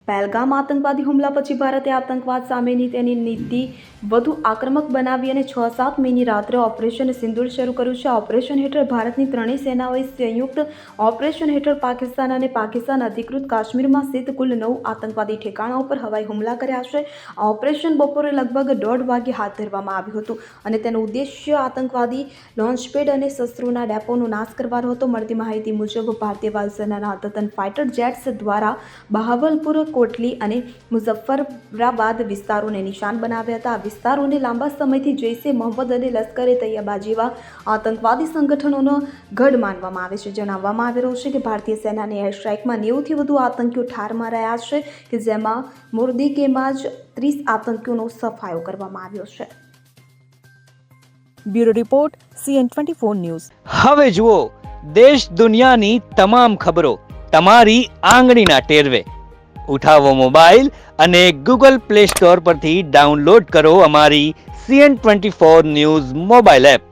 પહેલગામ આતંકવાદી હુમલા પછી ભારતે આતંકવાદ સામેની તેની નીતિ વધુ આક્રમક બનાવી અને 6-7 મેની રાત્રે ઓપરેશન સિંદૂર શરૂ કર્યું છે. આ ઓપરેશન હેઠળ ભારતની ત્રણેય સેનાઓએ સંયુક્ત ઓપરેશન હેઠળ પાકિસ્તાન અને પાકિસ્તાન અધિકૃત કાશ્મીરમાં સ્થિત કુલ 9 આતંકવાદી ઠેકાણાઓ પર હવાઈ હુમલા કર્યા છે. આ ઓપરેશન બપોરે લગભગ 1:30 વાગે હાથ ધરવામાં આવ્યું હતું અને તેનો ઉદ્દેશ્ય આતંકવાદી લોન્ચપેડ અને શસ્ત્રોના ડેપોનો નાશ કરવાનો હતો. મળતી માહિતી મુજબ ભારતીય વાયુસેનાના અદ્યતન ફાઇટર જેટ્સ દ્વારા બહાવલપુર, કોટલી અને મુઝફ્ફરાબાદ વિસ્તારોને નિશાન બનાવ્યા હતા. આ વિસ્તારોને લાંબા સમયથી જૈશ એ મોહમ્મદ અને લશ્કરે તૈયબા જેવા આતંકવાદી સંગઠનોનો ગઢ માનવામાં આવે છે. જણાવવામાં આવી રહ્યું છે કે ભારતીય સેનાની એર સ્ટ્રાઇકમાં 90થી વધુ આતંકીઓ ઠાર મારાયા છે, કે જેમાં મોરદીકેમાં જ 30 આતંકીઓનો સફાયો કરવામાં આવ્યો છે. Bureau report CN24 news. હવે જુઓ દેશ દુનિયાની તમામ ખબરો તમારી આંગળીના ટેરવે. ઉઠાવો મોબાઈલ અને Google Play Store પરથી ડાઉનલોડ કરો અમારી CN24 ન્યૂઝ મોબાઈલ એપ.